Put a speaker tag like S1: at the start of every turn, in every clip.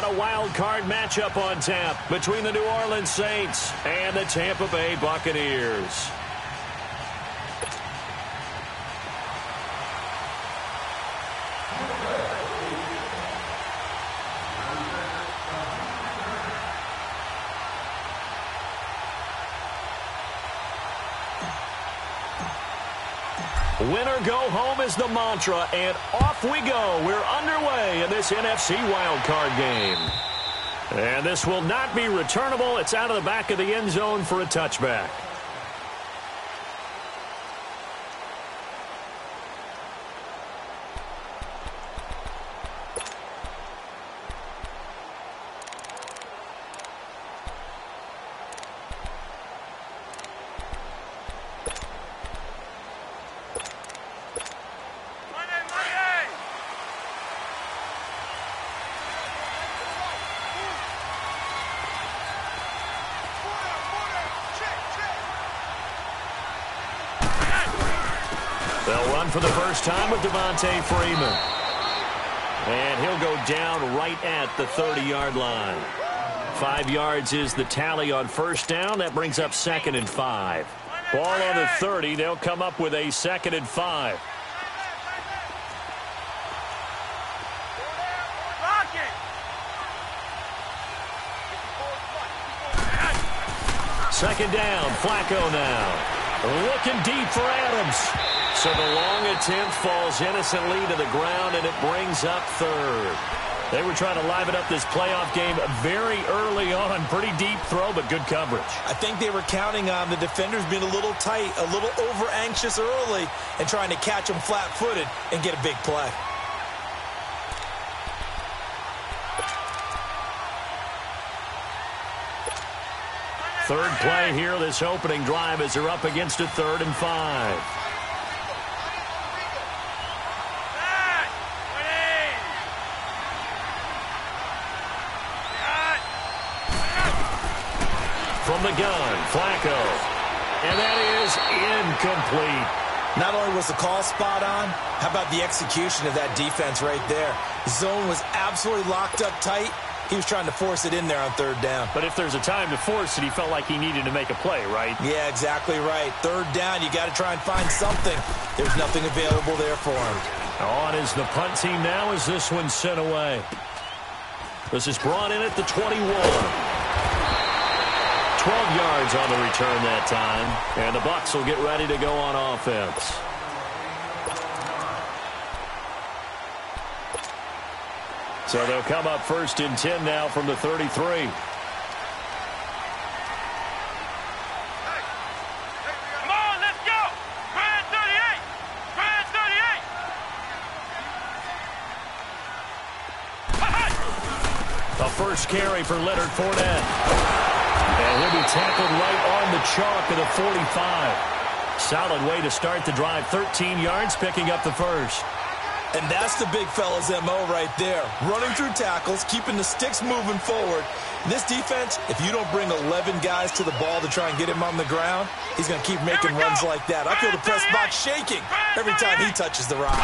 S1: a wild card matchup on tap between the New Orleans Saints and the Tampa Bay Buccaneers. Winner go home is the mantra, and off we go. We're underway in this NFC wildcard game. And this will not be returnable. It's out of the back of the end zone for a touchback. They'll run for the first time with Devontae Freeman. And he'll go down right at the 30-yard line. 5 yards is the tally on first down. That brings up 2nd and 5. Ball on the 30. They'll come up with a 2nd and 5. Second down, Flacco now. Looking deep for Adams. So the long attempt falls innocently to the ground, and it brings up 3rd. They were trying to liven up this playoff game very early on. Pretty deep throw, but good coverage.
S2: I think they were counting on the defenders being a little tight, a little over-anxious early, and trying to catch them flat-footed and get a big play.
S1: Third play here, this opening drive, as they're up against a 3rd and 5. From the gun, Flacco. And that is incomplete.
S2: Not only was the call spot on, how about the execution of that defense right there? The zone was absolutely locked up tight. He was trying to force it in there on 3rd down.
S1: But if there's a time to force it, he felt like he needed to make a play, right?
S2: Yeah, exactly right. 3rd down, you got to try and find something. There's nothing available there for him.
S1: On is the punt team now as this one's sent away. This is brought in at the 21. 12 yards on the return that time. And the Bucs will get ready to go on offense. So they'll come up 1st and 10 now from the 33.
S3: Come on, let's go! Brand 38! Brand 38!
S1: A first carry for Leonard Fournette. And he'll be tackled right on the chalk of the 45. Solid way to start the drive. 13 yards, picking up the first.
S2: And that's the big fella's M.O. right there. Running through tackles, keeping the sticks moving forward. This defense, if you don't bring 11 guys to the ball to try and get him on the ground, he's going to keep making runs like that. I feel the press box shaking every time he touches the rock.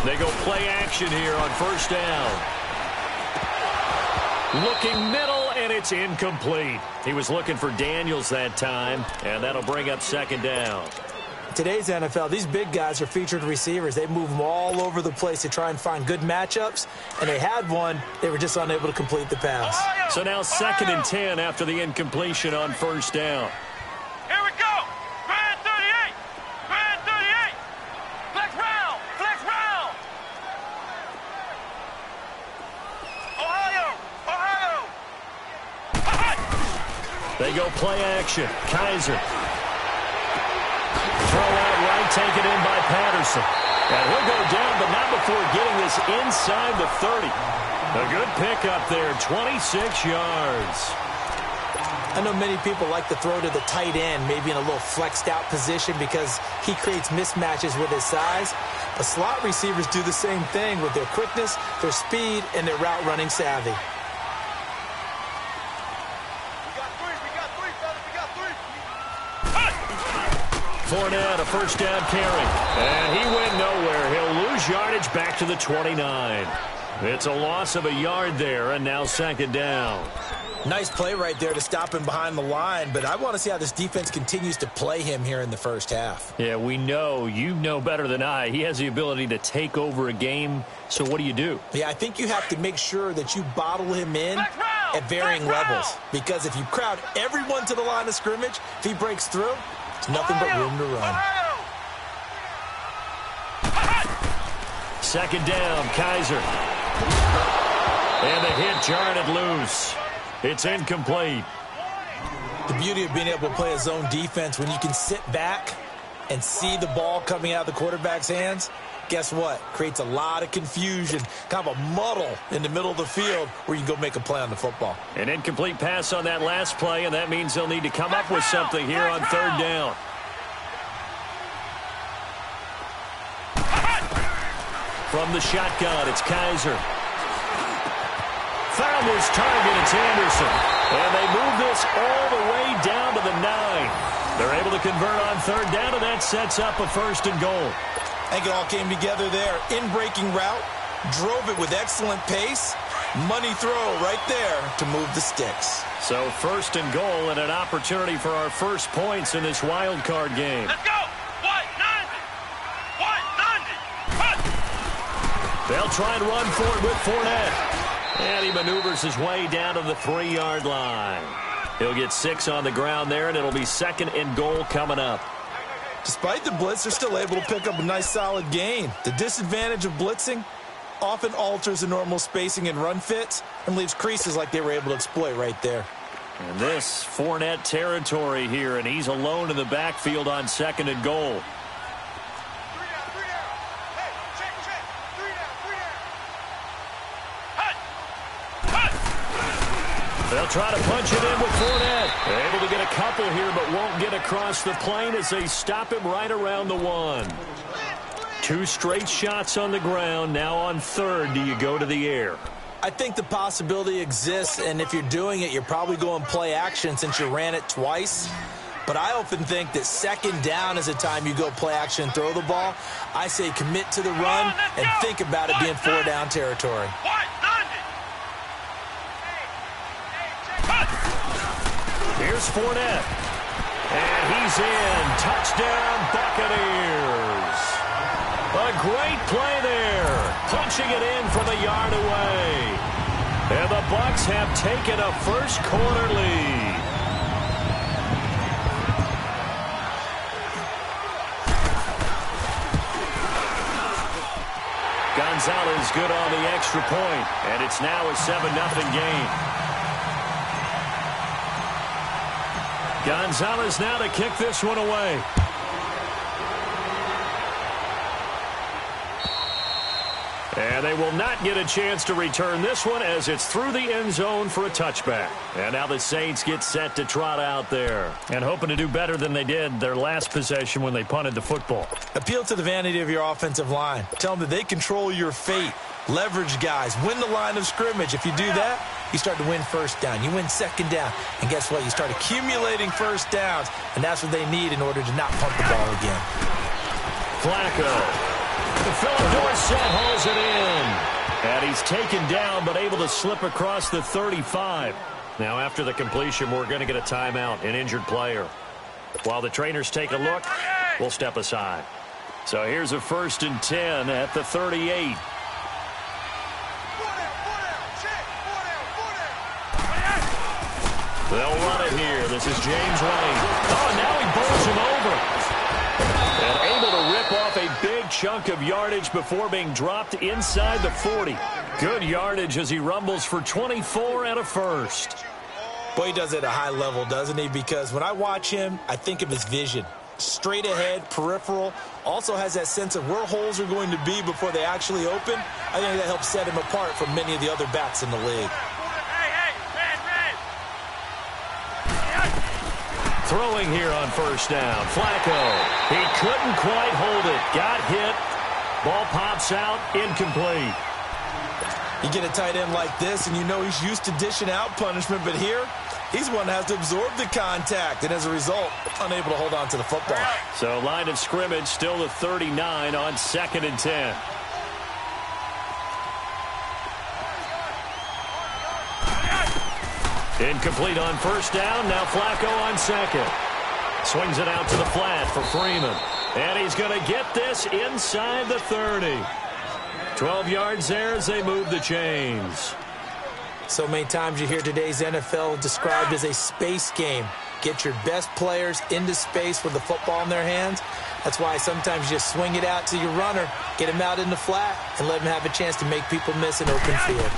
S1: They go play action here on first down. Looking middle, and it's incomplete. He was looking for Daniels that time, and that'll bring up 2nd down.
S2: Today's NFL, these big guys are featured receivers. They move them all over the place to try and find good matchups, and they had one. They were just unable to complete the pass.
S1: So now 2nd and 10 after the incompletion on first down.
S3: Here we go! Brand 38! Brand 38! Flex round! Flex round! Ohio! Ohio!
S1: They go play action. Kaiser. Throw out right, taken in by Patterson. And he'll go down, but not before getting this inside the 30. A good pickup there, 26 yards.
S2: I know many people like to throw to the tight end, maybe in a little flexed out position because he creates mismatches with his size. But slot receivers do the same thing with their quickness, their speed, and their route running savvy.
S1: Fournette, a first down carry. And he went nowhere. He'll lose yardage back to the 29. It's a loss of a yard there, and now second down.
S2: Nice play right there to stop him behind the line, but I want to see how this defense continues to play him here in the first half.
S1: Yeah, we know. You know better than I. He has the ability to take over a game, so what do?
S2: Yeah, I think you have to make sure that you bottle him in at varying levels, because if you crowd everyone to the line of scrimmage, if he breaks through, it's nothing but room to run.
S1: Second down, Kaiser. And the hit jarred it loose. It's incomplete.
S2: The beauty of being able to play a zone defense, when you can sit back and see the ball coming out of the quarterback's hands, guess what? Creates a lot of confusion, kind of a muddle in the middle of the field where you can go make a play on the football.
S1: An incomplete pass on that last play, and that means they'll need to come up with something here on third down. From the shotgun, it's Kaiser. Found his target, it's Anderson. And they move this all the way down to the 9. They're able to convert on third down, and that sets up a first and goal.
S2: I think it all came together there. In-breaking route, drove it with excellent pace. Money throw right there to move the sticks.
S1: So first and goal, and an opportunity for our first points in this wild card game.
S3: Let's go! 190!
S1: They'll try and run for it with Fournette. And he maneuvers his way down to the 3-yard line. He'll get 6 on the ground there, and it'll be second and goal coming up.
S2: Despite the blitz, they're still able to pick up a nice solid gain. The disadvantage of blitzing often alters the normal spacing and run fits and leaves creases like they were able to exploit right there.
S1: And this Fournette territory here, and he's alone in the backfield on second and goal. They'll try to punch it in with Fournette. Able to get a couple here, but won't get across the plane as they stop him right around the 1. 2 straight shots on the ground. Now on third, do you go to the air?
S2: I think the possibility exists, and if you're doing it, you're probably going play action since you ran it twice. But I often think that second down is a time you go play action and throw the ball. I say commit to the run and think about it being 4-down territory.
S1: Here's Fournette. And he's in. Touchdown, Buccaneers. A great play there. Punching it in from a yard away. And the Bucs have taken a first quarter lead. Gonzalez good on the extra point. And it's now a 7-0 game. Gonzalez now to kick this one away. And they will not get a chance to return this one as it's through the end zone for a touchback. And now the Saints get set to trot out there and hoping to do better than they did their last possession when they punted the football.
S2: Appeal to the vanity of your offensive line. Tell them that they control your fate. Leverage guys. Win the line of scrimmage. If you do that, you start to win first down. You win second down. And guess what? You start accumulating first downs. And that's what they need in order to not punt the ball again.
S1: Flacco. Philip Dorsett hauls it in. And he's taken down but able to slip across the 35. Now after the completion, we're going to get a timeout, an injured player. While the trainers take a look, we'll step aside. So here's a 1st and 10 at the 38. They'll run it here. This is James Wayne. Oh, now he bowls him over. And able to rip off a big chunk of yardage before being dropped inside the 40. Good yardage as he rumbles for 24 and a first.
S2: Boy, he does it at a high level, doesn't he? Because when I watch him, I think of his vision. Straight ahead, peripheral. Also has that sense of where holes are going to be before they actually open. I think that helps set him apart from many of the other backs in the league.
S1: Throwing here on first down. Flacco. He couldn't quite hold it. Got hit. Ball pops out. Incomplete.
S2: You get a tight end like this, and you know he's used to dishing out punishment, but here, he's one that has to absorb the contact, and as a result, unable to hold on to the football.
S1: So line of scrimmage still the 39 on 2nd and 10. Incomplete on first down. Now Flacco on second. Swings it out to the flat for Freeman. And he's going to get this inside the 30. 12 yards there as they move the chains.
S2: So many times you hear today's NFL described as a space game. Get your best players into space with the football in their hands. That's why sometimes you just swing it out to your runner, get him out in the flat, and let him have a chance to make people miss an open field.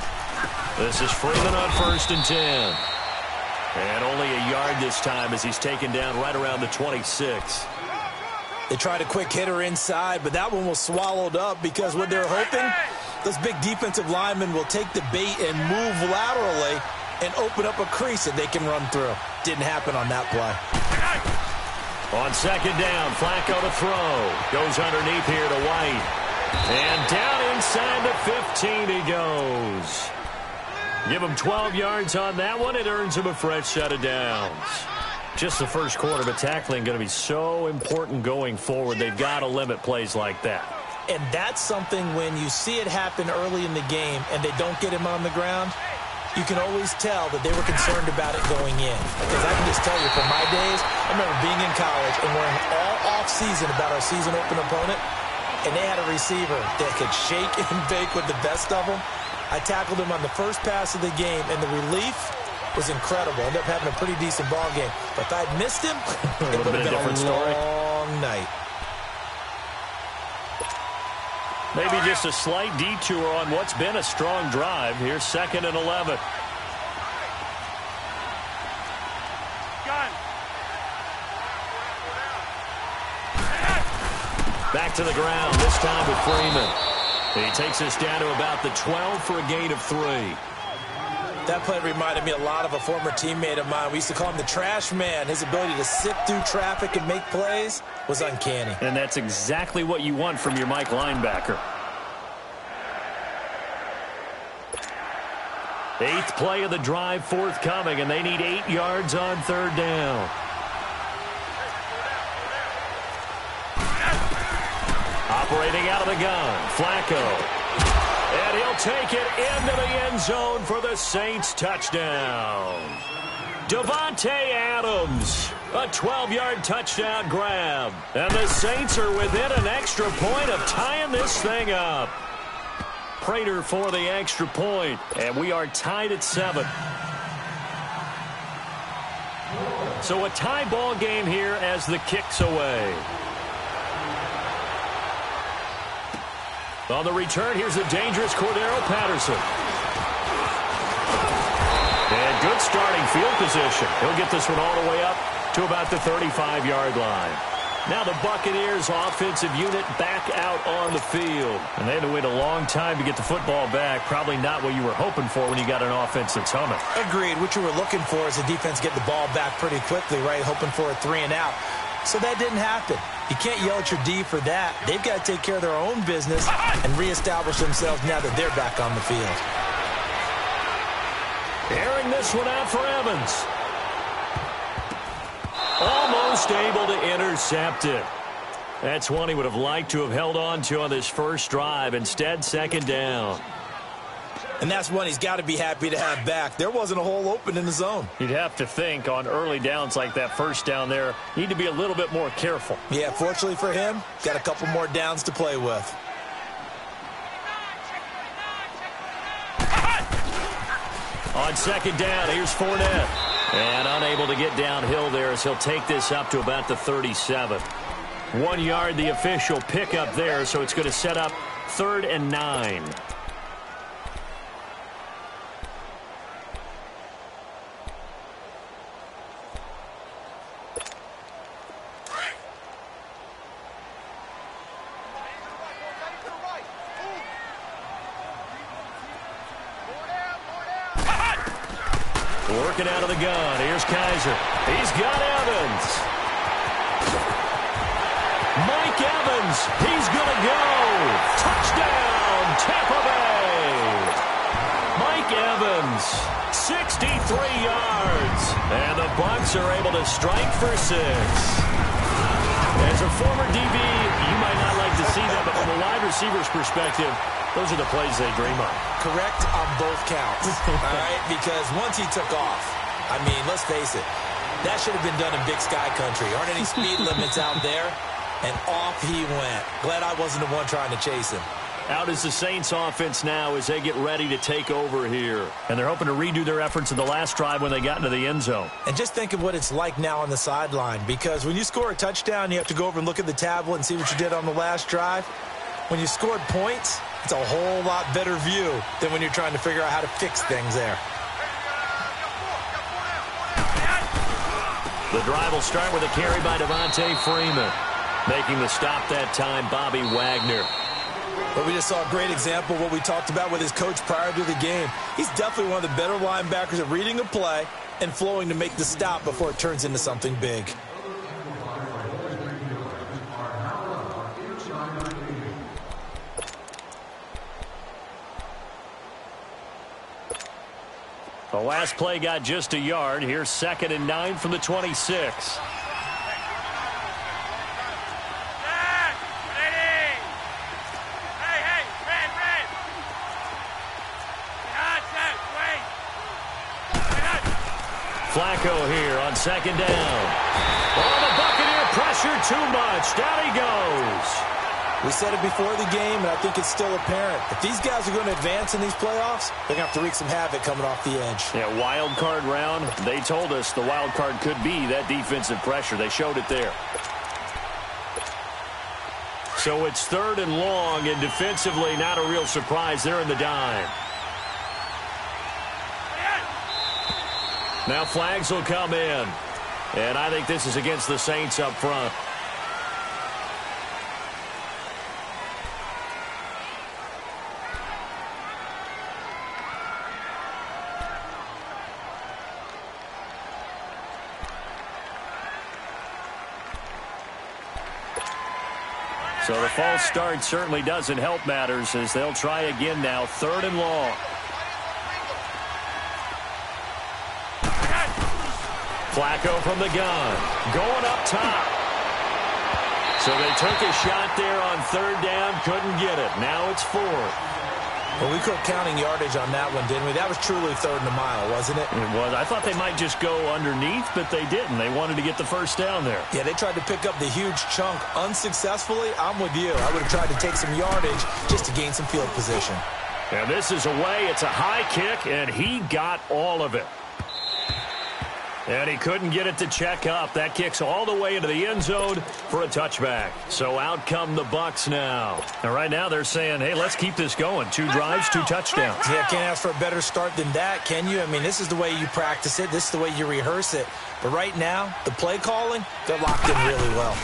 S1: This is Freeman on 1st and 10. And only a yard this time as he's taken down right around the 26.
S2: They tried a quick hitter inside, but that one was swallowed up because what they're hoping, those big defensive linemen will take the bait and move laterally and open up a crease that they can run through. Didn't happen on that play.
S1: On second down, Flacco to throw. Goes underneath here to White. And down inside the 15 he goes. Give him 12 yards on that one. It earns him a fresh set of downs. Just the first quarter, but tackling going to be so important going forward. They've got to limit plays like that.
S2: And that's something when you see it happen early in the game and they don't get him on the ground, you can always tell that they were concerned about it going in. Because I can just tell you from my days, I remember being in college and worrying all off-season about our season open opponent, and they had a receiver that could shake and bake with the best of them. I tackled him on the first pass of the game, and the relief was incredible. Ended up having a pretty decent ball game. But if I'd missed him, it would have been a long night.
S1: Maybe just a slight detour on what's been a strong drive. Here's 2nd and 11. Back to the ground, this time with Freeman. He takes us down to about the 12 for a gain of 3.
S2: That play reminded me a lot of a former teammate of mine. We used to call him the trash man. His ability to sift through traffic and make plays was uncanny.
S1: And that's exactly what you want from your Mike linebacker. 8th play of the drive forthcoming, and they need 8 yards on 3rd down. Operating out of the gun, Flacco. And he'll take it into the end zone for the Saints touchdown. Davante Adams, a 12-yard touchdown grab. And the Saints are within an extra point of tying this thing up. Prater for the extra point, and we are tied at 7. So a tie ball game here as the kick's away. On the return, here's a dangerous Cordero Patterson. And good starting field position. He'll get this one all the way up to about the 35-yard line. Now the Buccaneers offensive unit back out on the field. And they had to wait a long time to get the football back. Probably not what you were hoping for when you got an offense that's humming.
S2: Agreed. What you were looking for is the defense get the ball back pretty quickly, right? Hoping for a 3 and out. So that didn't happen. You can't yell at your D for that. They've got to take care of their own business and reestablish themselves now that they're back on the field.
S1: Airing this one out for Evans. Almost able to intercept it. That's one he would have liked to have held on to on this first drive. Instead, 2nd down.
S2: And that's one he's got to be happy to have back. There wasn't a hole open in the zone.
S1: You'd have to think on early downs like that first down there, need to be a little bit more careful.
S2: Yeah, fortunately for him, got a couple more downs to play with.
S1: On 2nd down, here's Fournette. And unable to get downhill there as he'll take this up to about the 37. 1 yard, the official pickup there, so it's going to set up 3rd and 9. Working out of the gun. Here's Kaiser. He's got Evans. Mike Evans. He's going to go. Touchdown, Tampa Bay. Mike Evans, 63 yards. And the Bucs are able to strike for 6. As a former DB, you might not like to see that, but from a wide receiver's perspective, those are the plays they dream of.
S2: Correct on both counts, all right? Because once he took off, I mean, let's face it. That should have been done in Big Sky Country. Aren't any speed limits out there? And off he went. Glad I wasn't the one trying to chase him.
S1: Out is the Saints offense now as they get ready to take over here. And they're hoping to redo their efforts in the last drive when they got into the end zone.
S2: And just think of what it's like now on the sideline, because when you score a touchdown, you have to go over and look at the tablet and see what you did on the last drive. When you scored points, it's a whole lot better view than when you're trying to figure out how to fix things there.
S1: The drive will start with a carry by Devontae Freeman. Making the stop that time, Bobby Wagner.
S2: But we just saw a great example of what we talked about with his coach prior to the game. He's definitely one of the better linebackers at reading a play and flowing to make the stop before it turns into something big.
S1: The last play got just a yard. Here's 2nd and 9 from the 26. Flacco here on 2nd down. Oh, the Buccaneer pressure too much. Down he goes.
S2: We said it before the game, and I think it's still apparent. If these guys are going to advance in these playoffs, they're going to have to wreak some havoc coming off the edge.
S1: Yeah, wild card round. They told us the wild card could be that defensive pressure. They showed it there. So it's 3rd and long, and defensively not a real surprise. They're in the dime. Now flags will come in. And I think this is against the Saints up front. So the false start certainly doesn't help matters as they'll try again now. 3rd and long. Flacco from the gun. Going up top. So they took a shot there on 3rd down. Couldn't get it. Now it's 4th.
S2: Well, we quit counting yardage on that one, didn't we? That was truly 3rd and a mile, wasn't it?
S1: It was. I thought they might just go underneath, but they didn't. They wanted to get the first down there.
S2: Yeah, they tried to pick up the huge chunk unsuccessfully. I'm with you. I would have tried to take some yardage just to gain some field position.
S1: And this is away. It's a high kick, and he got all of it. And he couldn't get it to check up. That kicks all the way into the end zone for a touchback. So out come the Bucs now. And right now they're saying, hey, let's keep this going. 2 drives, 2 touchdowns.
S2: Yeah, can't ask for a better start than that, can you? I mean, this is the way you practice it. This is the way you rehearse it. But right now, the play calling, they're locked in really well.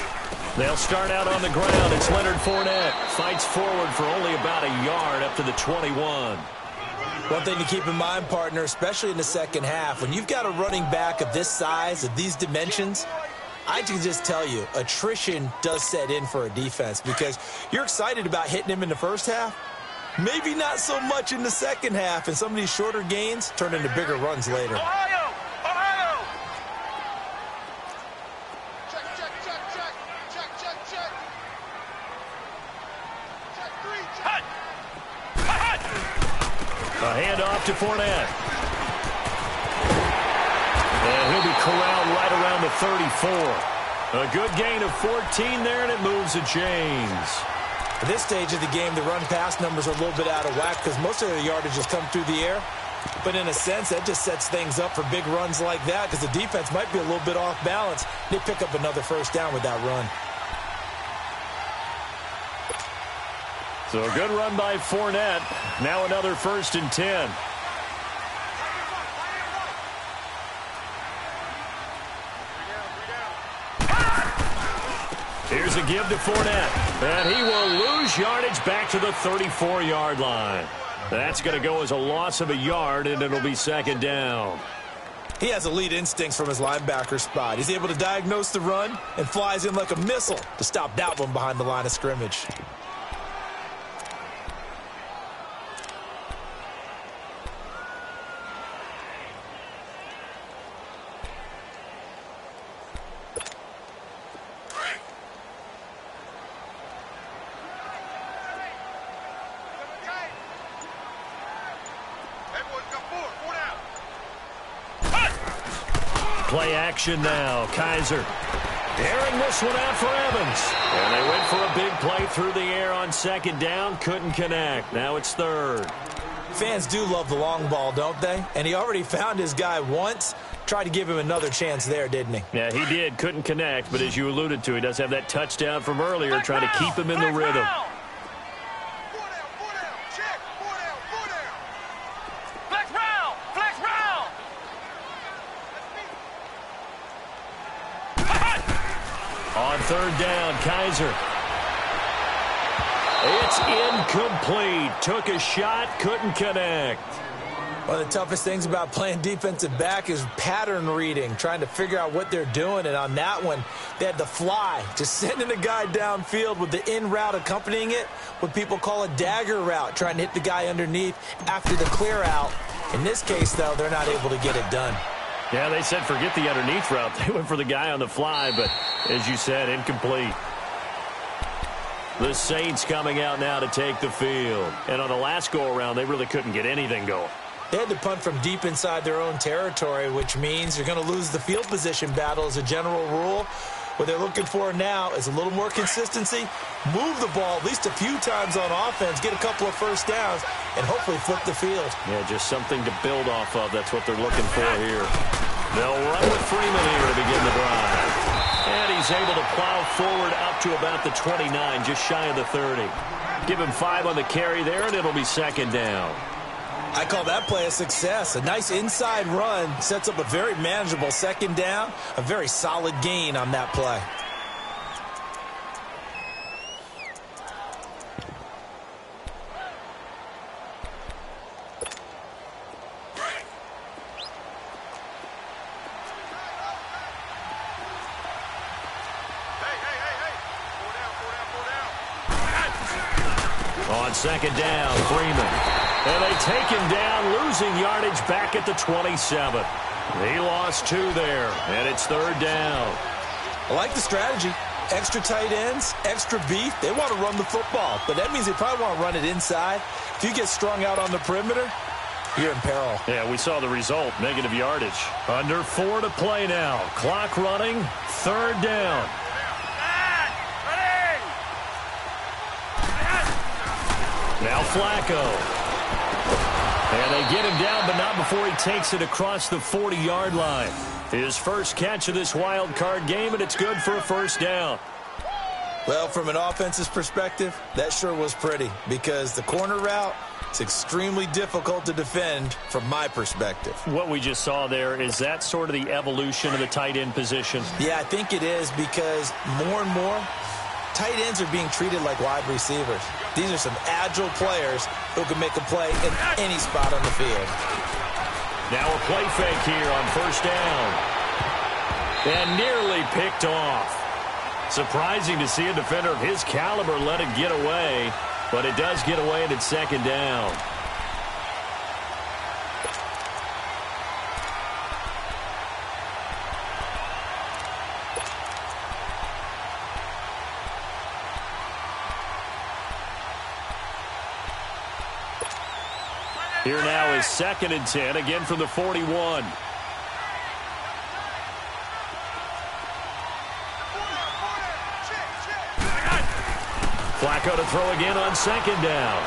S1: They'll start out on the ground. It's Leonard Fournette. Fights forward for only about a yard up to the 21.
S2: One thing to keep in mind, partner, especially in the second half, when you've got a running back of this size, of these dimensions, I can just tell you, attrition does set in for a defense because you're excited about hitting him in the first half. Maybe not so much in the second half, and some of these shorter gains turn into bigger runs later.
S3: Ohio! Ohio! Check. Check 3, check.
S1: A handoff to Fournette. And he'll be corralled right around the 34. A good gain of 14 there, and it moves the chains.
S2: At this stage of the game, the run-pass numbers are a little bit out of whack because most of the yardage has come through the air. But in a sense, that just sets things up for big runs like that because the defense might be a little bit off balance. They pick up another first down with that run.
S1: So a good run by Fournette. Now another 1st and 10. Here's a give to Fournette. And he will lose yardage back to the 34-yard line. That's going to go as a loss of a yard, and it'll be 2nd down.
S2: He has elite instincts from his linebacker spot. He's able to diagnose the run and flies in like a missile to stop that one behind the line of scrimmage.
S1: Play action now. Kaiser airing this one out for Evans. And they went for a big play through the air on second down. Couldn't connect. Now it's third.
S2: Fans do love the long ball, don't they? And he already found his guy once. Tried to give him another chance there, didn't he?
S1: Yeah, he did. Couldn't connect. But as you alluded to, he does have that touchdown from earlier, trying to keep him in the rhythm. On third down, Kaiser. It's incomplete. Took a shot, couldn't connect.
S2: One of the toughest things about playing defensive back is pattern reading, trying to figure out what they're doing. And on that one, they had the fly, just sending a guy downfield with the in route accompanying it, what people call a dagger route, trying to hit the guy underneath after the clear out. In this case, though, they're not able to get it done.
S1: Yeah, they said forget the underneath route. They went for the guy on the fly, but as you said, incomplete. The Saints coming out now to take the field. And on the last go-around, they really couldn't get anything going.
S2: They had to punt from deep inside their own territory, which means you're going to lose the field position battle as a general rule. What they're looking for now is a little more consistency, move the ball at least a few times on offense, get a couple of first downs, and hopefully flip the field.
S1: Yeah, just something to build off of. That's what they're looking for here. They'll run with Freeman here to begin the drive. And he's able to plow forward up to about the 29, just shy of the 30. Give him 5 on the carry there, and it'll be second down.
S2: I call that play a success. A nice inside run sets up a very manageable second down, a very solid gain on that play.
S1: On second down, Freeman. And they take him down, losing yardage back at the 27. He lost 2 there, and it's third down.
S2: I like the strategy. Extra tight ends, extra beef. They want to run the football, but that means they probably want to run it inside. If you get strung out on the perimeter, you're in peril.
S1: Yeah, we saw the result, negative yardage. Under 4 to play now. Clock running, third down. Now Flacco. And they get him down, but not before he takes it across the 40-yard line. His first catch of this wild card game, and it's good for a first down.
S2: Well, from an offense's perspective, that sure was pretty because the corner route is extremely difficult to defend from my perspective.
S1: What we just saw there, is that sort of the evolution of the tight end position?
S2: Yeah, I think it is because more and more, tight ends are being treated like wide receivers. These are some agile players who can make a play in any spot on the field.
S1: Now a play fake here on first down. And nearly picked off. Surprising to see a defender of his caliber let it get away, but it does get away and it's second down. Here now is 2nd and 10, again from the 41. Flacco to throw again on second down.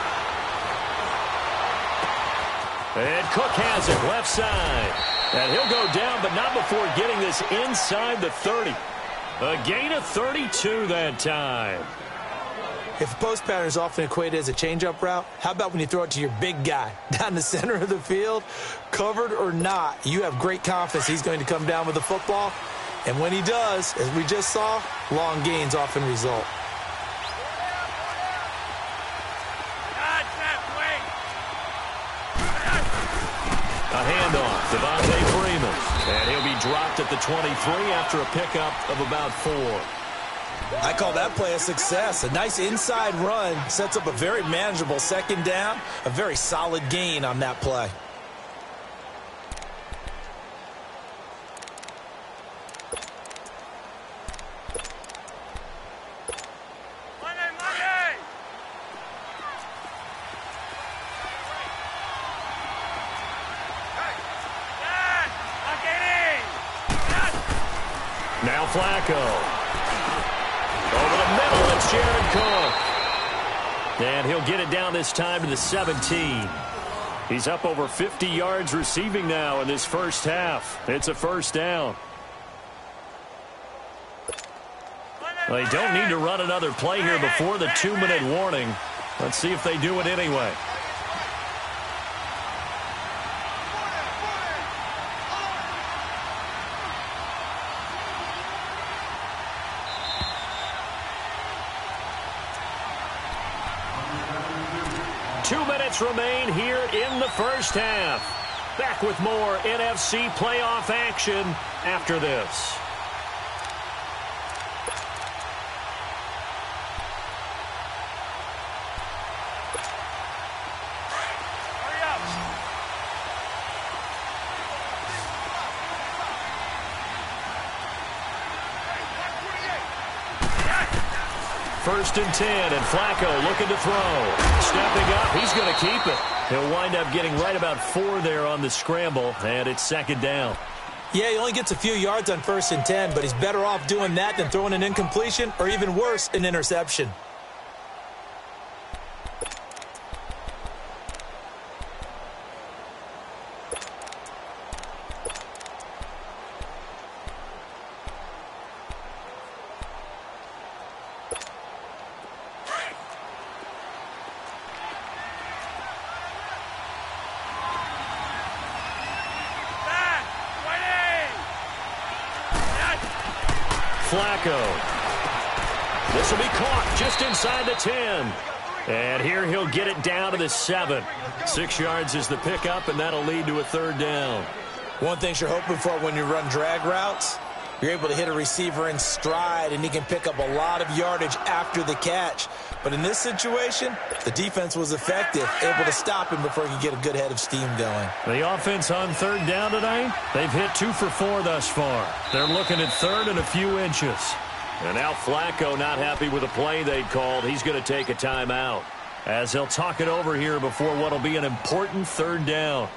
S1: And Cook has it left side. And he'll go down, but not before getting this inside the 30. A gain of 32 that time.
S2: If a post pattern is often equated as a change-up route, how about when you throw it to your big guy down the center of the field? Covered or not, you have great confidence he's going to come down with the football. And when he does, as we just saw, long gains often result.
S1: A handoff, Devontae Freeman. And he'll be dropped at the 23 after a pickup of about 4.
S2: I call that play a success. A nice inside run sets up a very manageable second down, a very solid gain on that play.
S1: Now Flacco. Over the middle, it's Jared Cook. And he'll get it down this time to the 17. He's up over 50 yards receiving now in this first half. It's a first down. They don't need to run another play here before the 2-minute warning. Let's see if they do it anyway. Remain here in the first half. Back with more NFC playoff action after this. First and 10, and Flacco looking to throw. Stepping up, he's going to keep it. He'll wind up getting right about 4 there on the scramble, and it's second down.
S2: Yeah, he only gets a few yards on first and 10, but he's better off doing that than throwing an incompletion or even worse, an interception.
S1: Flacco. This will be caught just inside the 10. And here he'll get it down to the 7. 6 yards is the pickup, and that'll lead to a third down.
S2: One thing you're hoping for when you run drag routes, you're able to hit a receiver in stride, and he can pick up a lot of yardage after the catch. But in this situation, the defense was effective, able to stop him before he could get a good head of steam going.
S1: The offense on third down tonight, they've hit 2 for 4 thus far. They're looking at third and a few inches. And now Flacco not happy with the play they'd called. He's going to take a timeout as they'll talk it over here before what will be an important third down.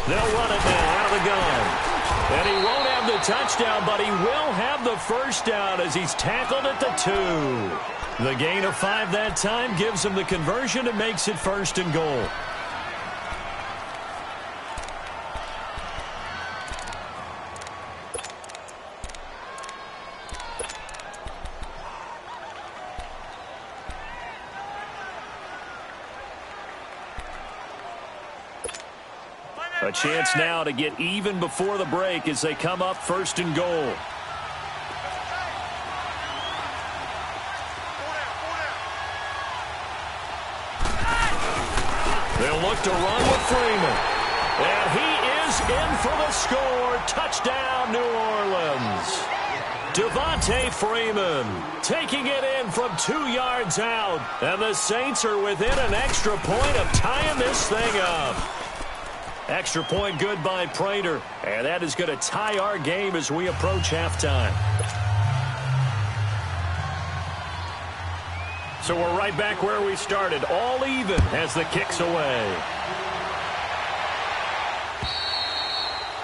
S1: They'll run it now out of the gun. And he won't have the touchdown, but he will have the first down as he's tackled at the 2. The gain of 5 that time gives him the conversion and makes it first and goal. A chance now to get even before the break as they come up first and goal. They'll look to run with Freeman. And he is in for the score. Touchdown, New Orleans. Devontae Freeman taking it in from 2 yards out. And the Saints are within an extra point of tying this thing up. Extra point good by Prater. And that is going to tie our game as we approach halftime. So we're right back where we started. All even as the kick's away.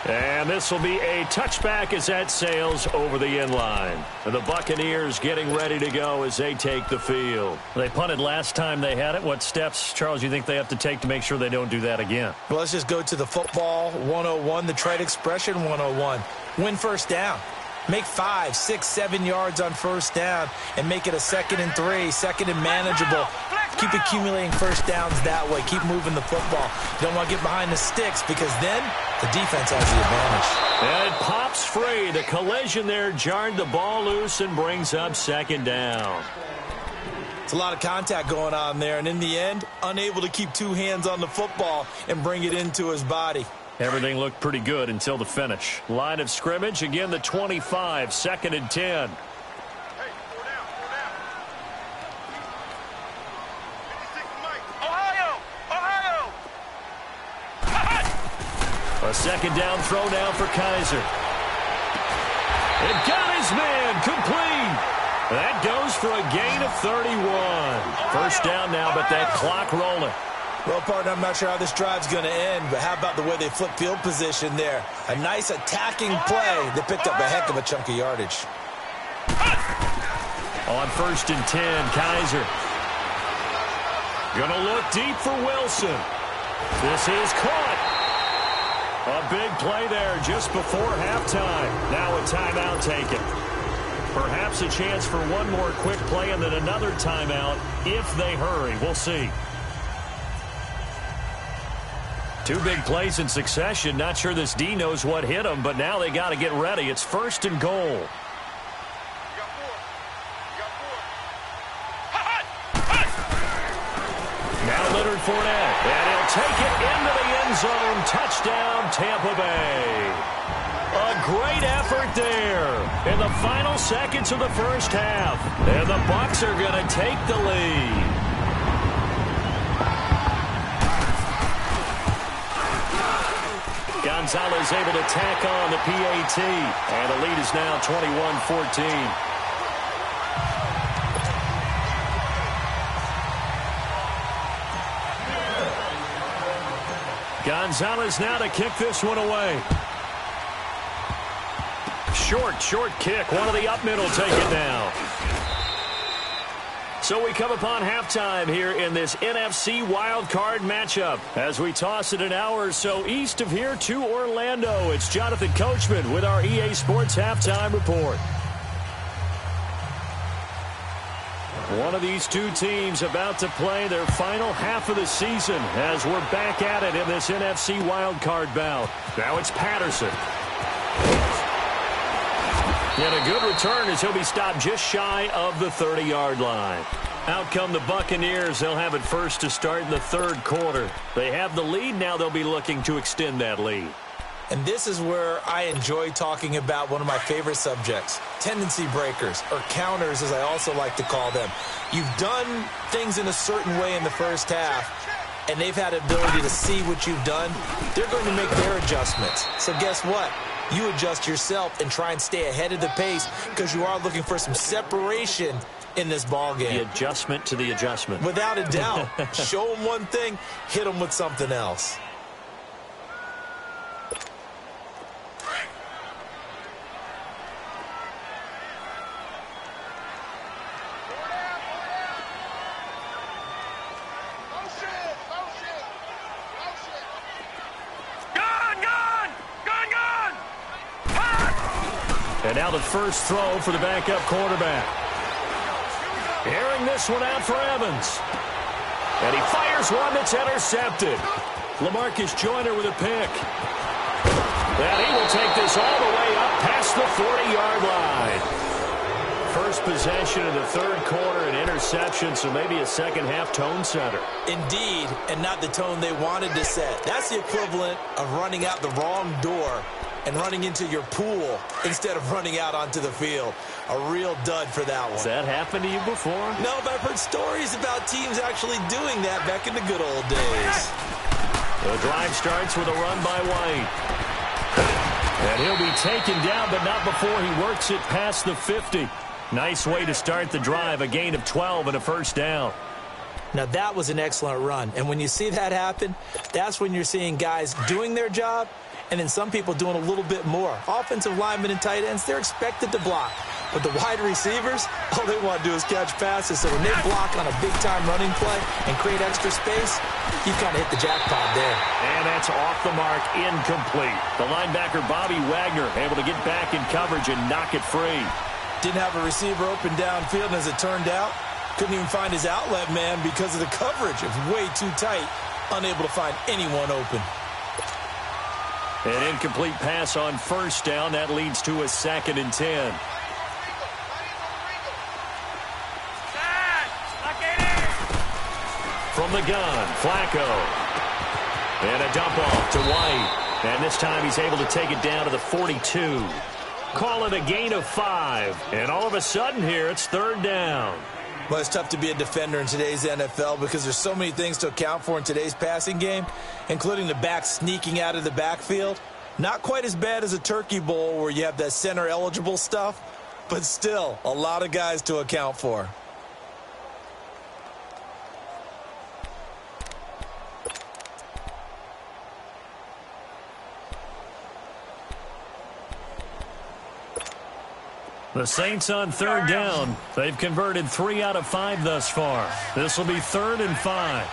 S1: And this will be a touchback as that sails over the end line. And the Buccaneers getting ready to go as they take the field. They punted last time they had it. What steps, Charles, you think they have to take to make sure they don't do that again?
S2: Well, let's just go to the football 101, the trade expression 101. Win first down. Make 5, 6, 7 yards on first down and make it a 2nd and 3, 2nd and manageable. Keep accumulating first downs that way. Keep moving the football. You don't want to get behind the sticks because then the defense has the advantage.
S1: And it pops free. The collision there jarred the ball loose and brings up 2nd down.
S2: It's a lot of contact going on there, and in the end, unable to keep 2 hands on the football and bring it into his body.
S1: Everything looked pretty good until the finish. Line of scrimmage, again the 25, 2nd and 10.
S3: Ohio!
S1: A second down throw now for Kaiser. It got his man complete. That goes for a gain of 31. First down now, but that clock rolling.
S2: Well, partner, I'm not sure how this drive's going to end, but how about the way they flip field position there? A nice attacking play that picked up a heck of a chunk of yardage.
S1: On 1st and 10, Kaiser. Gonna look deep for Wilson. This is caught. A big play there just before halftime. Now a timeout taken. Perhaps a chance for one more quick play and then another timeout if they hurry. We'll see. 2 big plays in succession. Not sure this D knows what hit him, but now they got to get ready. It's 1st and goal. Now Leonard Fournette, and he'll take it into the end zone. Touchdown, Tampa Bay. A great effort there in the final seconds of the first half. And the Bucs are going to take the lead. Gonzalez able to tack on the PAT. And the lead is now 21-14. Gonzalez now to kick this one away. Short kick. One of the up middle take it now. So we come upon halftime here in this NFC wildcard matchup. As we toss it an hour or so east of here to Orlando, it's Jonathan Coachman with our EA Sports Halftime Report. One of these two teams about to play their final half of the season as we're back at it in this NFC wildcard bout. Now it's Patterson. And a good return as he'll be stopped just shy of the 30-yard line. Out come the Buccaneers. They'll have it first to start in the 3rd quarter. They have the lead. Now they'll be looking to extend that lead.
S2: And this is where I enjoy talking about one of my favorite subjects, tendency breakers, or counters as I also like to call them. You've done things in a certain way in the first half, and they've had the ability to see what you've done. They're going to make their adjustments. So guess what? You adjust yourself and try and stay ahead of the pace because you are looking for some separation in this ball game.
S1: The adjustment to the adjustment.
S2: Without a doubt. Show them one thing, hit them with something else.
S1: And now the first throw for the backup quarterback. Airing this one out for Evans. And he fires one that's intercepted. LaMarcus Joyner with a pick. And he will take this all the way up past the 40-yard line. First possession of the 3rd quarter, an interception, so maybe a second-half tone setter.
S2: Indeed, and not the tone they wanted to set. That's the equivalent of running out the wrong door and running into your pool instead of running out onto the field. A real dud for that one.
S1: Has that happened to you before?
S2: No, but I've heard stories about teams actually doing that back in the good old days.
S1: The drive starts with a run by White. And he'll be taken down, but not before he works it past the 50. Nice way to start the drive, a gain of 12 and a first down.
S2: Now, that was an excellent run. And when you see that happen, that's when you're seeing guys doing their job and then some people doing a little bit more. Offensive linemen and tight ends, they're expected to block. But the wide receivers, all they want to do is catch passes. So when they block on a big-time running play and create extra space, you kind of hit the jackpot there.
S1: And that's off the mark, incomplete. The linebacker, Bobby Wagner, able to get back in coverage and knock it free.
S2: Didn't have a receiver open downfield, and as it turned out, couldn't even find his outlet man because of the coverage. It was way too tight, unable to find anyone open.
S1: An incomplete pass on first down. That leads to a 2nd and 10. From the gun, Flacco. And a dump off to White. And this time he's able to take it down to the 42. Call it a gain of 5. And all of a sudden here, it's 3rd down.
S2: Well, it's tough to be a defender in today's NFL because there's so many things to account for in today's passing game, including the back sneaking out of the backfield. Not quite as bad as a turkey bowl where you have that center-eligible stuff, but still a lot of guys to account for.
S1: The Saints on third down. They've converted 3 out of 5 thus far. This will be 3rd and 5.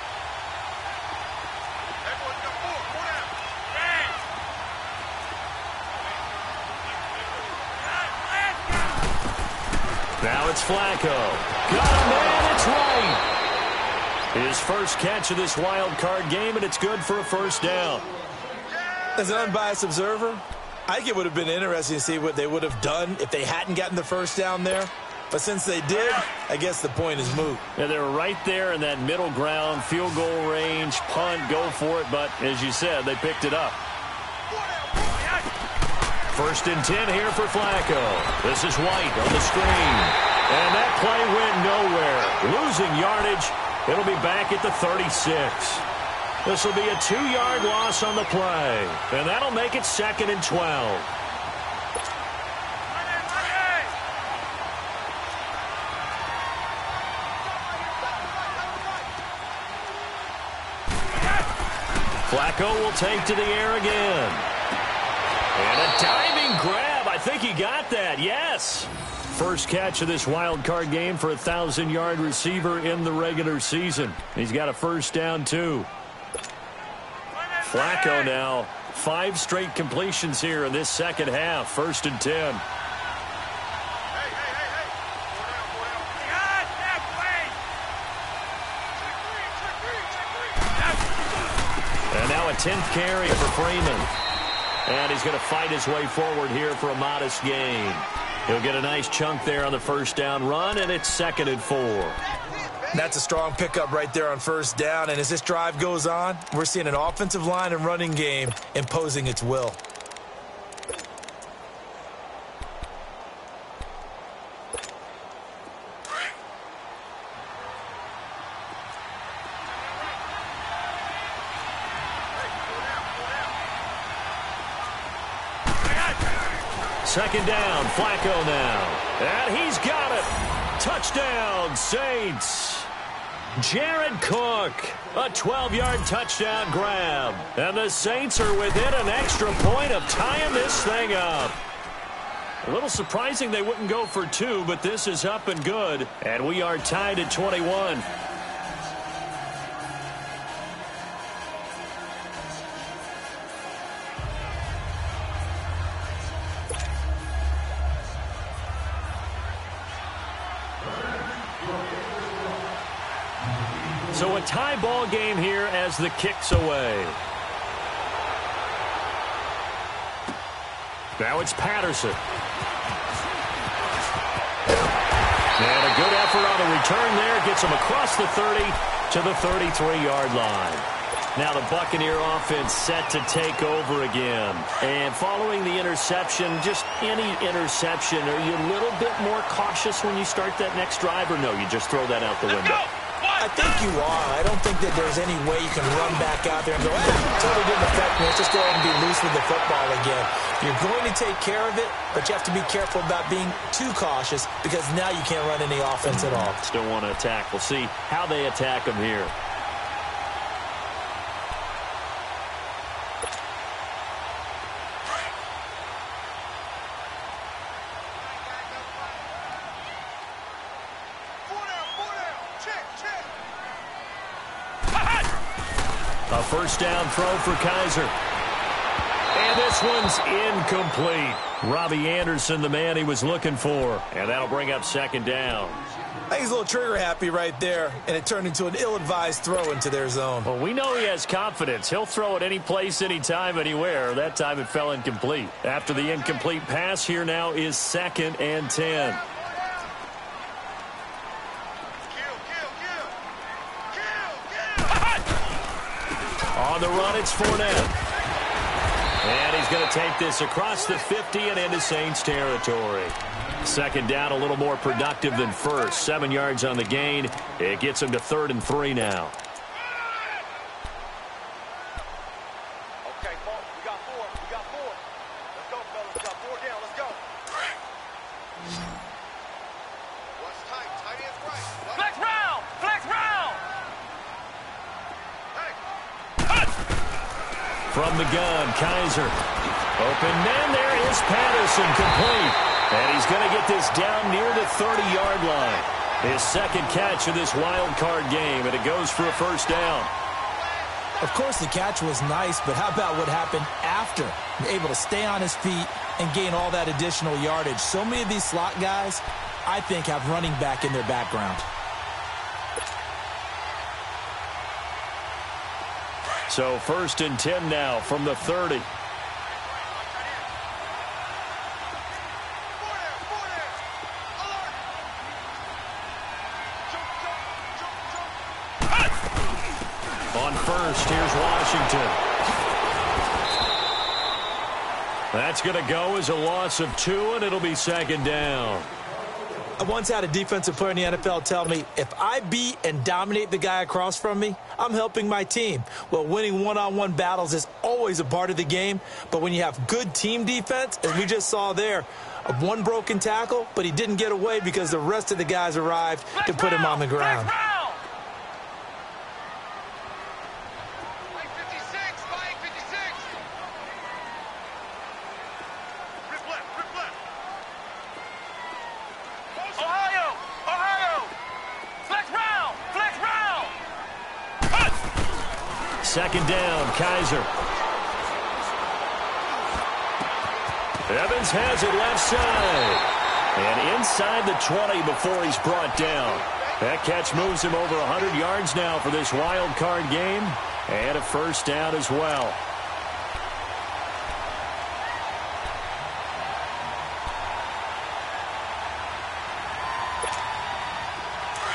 S1: Now it's Flacco. Got him, man, it's right. His first catch of this wild card game, and it's good for a first down.
S2: As an unbiased observer, I think it would have been interesting to see what they would have done if they hadn't gotten the first down there. But since they did, I guess the point is moot.
S1: Yeah, they were right there in that middle ground, field goal range, punt, go for it. But as you said, they picked it up. 1st and 10 here for Flacco. This is White on the screen. And that play went nowhere. Losing yardage. It'll be back at the 36. This will be a 2-yard loss on the play. And that'll make it 2nd and 12. Flacco will take to the air again. And a diving grab. I think he got that. Yes. First catch of this wild card game for a 1,000-yard receiver in the regular season. He's got a first down, too. Flacco now, 5 straight completions here in this second half. 1st and 10. And now a 10th carry for Freeman. And he's going to fight his way forward here for a modest gain. He'll get a nice chunk there on the first down run, and it's 2nd and 4.
S2: That's a strong pickup right there on first down. And as this drive goes on, we're seeing an offensive line and running game imposing its will.
S1: Second down, Flacco now. And he's got it. Touchdown, Saints. Jared Cook, a 12-yard touchdown grab. And the Saints are within an extra point of tying this thing up. A little surprising they wouldn't go for 2, but this is up and good. And we are tied at 21. So a tie ball game here as the kick's away. Now it's Patterson. And a good effort on the return there. Gets him across the 30 to the 33-yard line. Now the Buccaneer offense set to take over again. And following the interception, just any interception, are you a little bit more cautious when you start that next drive, or no, you just throw that out the window?
S2: I think you are. I don't think that there's any way you can run back out there and go, totally didn't affect me. Let's just go ahead and be loose with the football again. You're going to take care of it, but you have to be careful about being too cautious because now you can't run any offense at all.
S1: Still want to attack. We'll see how they attack them here. A first down throw for Kaiser. And this one's incomplete. Robbie Anderson, the man he was looking for. And that'll bring up second down.
S2: I think he's a little trigger happy right there, and it turned into an ill-advised throw into their zone.
S1: Well, we know he has confidence. He'll throw it any place, anytime, anywhere. That time it fell incomplete. After the incomplete pass, here now is 2nd and 10. On the run, it's Fournette. And he's going to take this across the 50 and into Saints territory. Second down, a little more productive than first. 7 yards on the gain. It gets him to 3rd and 3 now.
S3: Okay, Paul, we got 4. We got 4. Let's go, fellas. We got 4 down. Let's go. What's tight? Tight ends right. Flex round! Flex round! Hey!
S1: From the gun, Kaiser. Open man, there is Patterson, complete. And he's going to get this down near the 30-yard line. His second catch of this wild card game, and it goes for a first down.
S2: Of course, the catch was nice, but how about what happened after? Able to stay on his feet and gain all that additional yardage. So many of these slot guys, I think, have running back in their background.
S1: So 1st and 10 now from the 30. On first, here's Washington. That's going to go as a loss of 2, and it'll be 2nd down.
S2: I once had a defensive player in the NFL tell me, if I beat and dominate the guy across from me, I'm helping my team. Well, winning one-on-one battles is always a part of the game, but when you have good team defense, as we just saw there, one broken tackle, but he didn't get away because the rest of the guys arrived to put him on the ground.
S1: Second down, Kaiser. Evans has it left side. And inside the 20 before he's brought down. That catch moves him over 100 yards now for this wild card game. And a first down as well.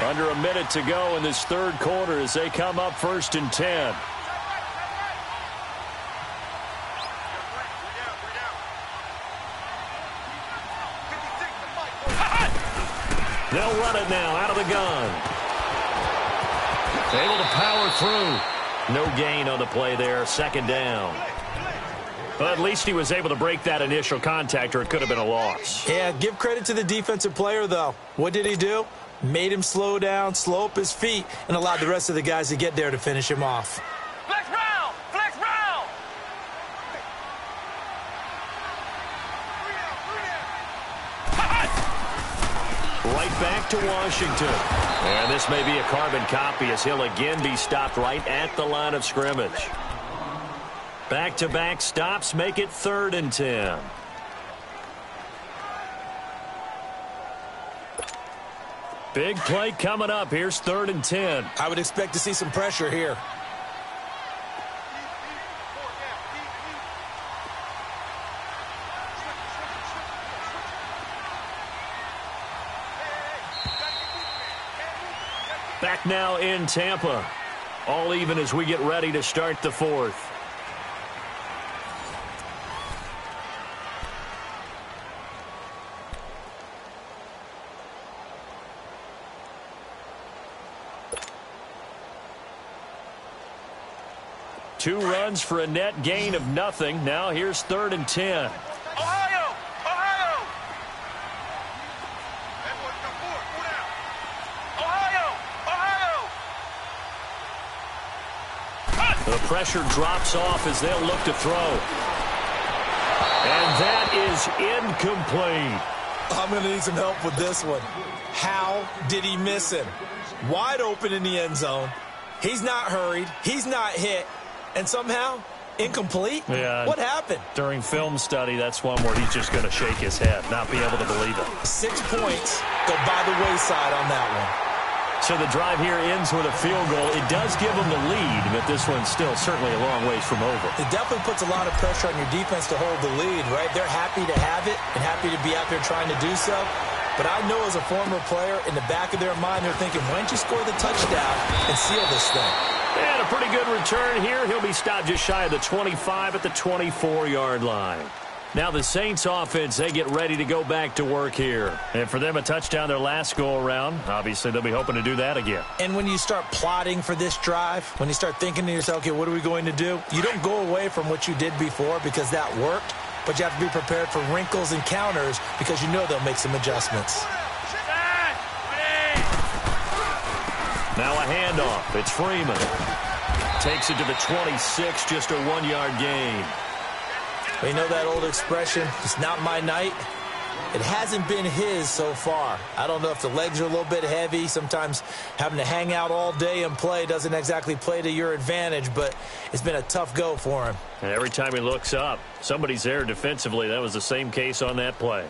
S1: Under a minute to go in this 3rd quarter as they come up 1st and 10. They'll run it now out of the gun. Able to power through. No gain on the play there. 2nd down. But at least he was able to break that initial contact, or it could have been a loss.
S2: Yeah, give credit to the defensive player, though. What did he do? Made him slow down, slow up his feet, and allowed the rest of the guys to get there to finish him off.
S3: Flex round! Flex round!
S1: Right back to Washington. And this may be a carbon copy as he'll again be stopped right at the line of scrimmage. Back-to-back stops make it 3rd and 10. Big play coming up. Here's 3rd and 10.
S2: I would expect to see some pressure here.
S1: Back now in Tampa. All even as we get ready to start the 4th. Two runs for a net gain of nothing. Now here's 3rd and 10.
S3: Ohio! Ohio! Ohio! Ohio!
S1: The pressure drops off as they'll look to throw. And that is incomplete.
S2: I'm going to need some help with this one. How did he miss him? Wide open in the end zone. He's not hurried. He's not hit. And somehow, incomplete?
S1: Yeah.
S2: What happened?
S1: During film study, that's one where he's just going to shake his head, not be able to believe it.
S2: 6 points go by the wayside on that one.
S1: So the drive here ends with a field goal. It does give them the lead, but this one's still certainly a long ways from over.
S2: It definitely puts a lot of pressure on your defense to hold the lead, right? They're happy to have it and happy to be out there trying to do so. But I know as a former player, in the back of their mind, they're thinking, why don't you score the touchdown and seal this thing?
S1: And a pretty good return here. He'll be stopped just shy of the 25 at the 24-yard line. Now the Saints offense, they get ready to go back to work here. And for them, a touchdown their last go-around. Obviously, they'll be hoping to do that again.
S2: And when you start plotting for this drive, when you start thinking to yourself, okay, what are we going to do? You don't go away from what you did before because that worked, but you have to be prepared for wrinkles and counters because you know they'll make some adjustments.
S1: Now a handoff. It's Freeman. Takes it to the 26, just a 1-yard gain.
S2: You know that old expression, it's not my night? It hasn't been his so far. I don't know if the legs are a little bit heavy. Sometimes having to hang out all day and play doesn't exactly play to your advantage, but it's been a tough go for him.
S1: And every time he looks up, somebody's there defensively. That was the same case on that play.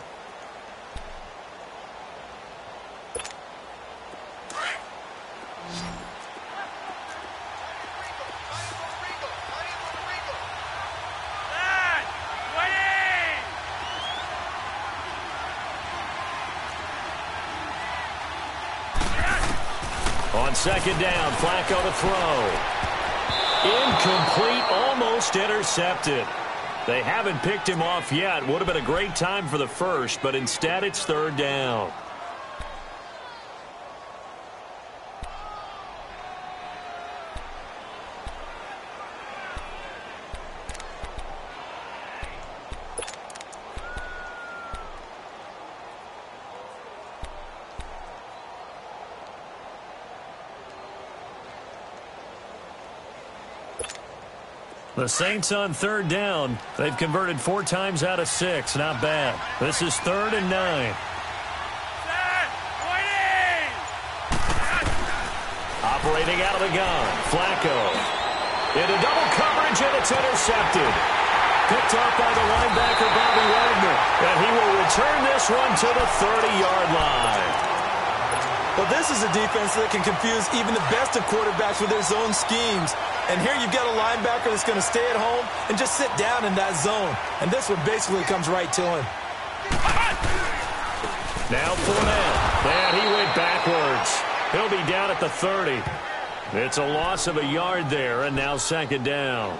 S1: On second down, Flacco to throw. Incomplete, almost intercepted. They haven't picked him off yet. Would have been a great time for the first, but instead it's third down. The Saints on third down. They've converted 4 times out of 6. Not bad. This is 3rd and 9. Operating out of the gun. Flacco. Into double coverage, and it's intercepted. Picked off by the linebacker, Bobby Wagner. And he will return this one to the 30-yard line.
S2: Well, this is a defense that can confuse even the best of quarterbacks with their zone schemes. And here you've got a linebacker that's going to stay at home and just sit down in that zone. And this one basically comes right to him.
S1: Now Fournette. And he went backwards. He'll be down at the 30. It's a loss of a yard there, and now second down.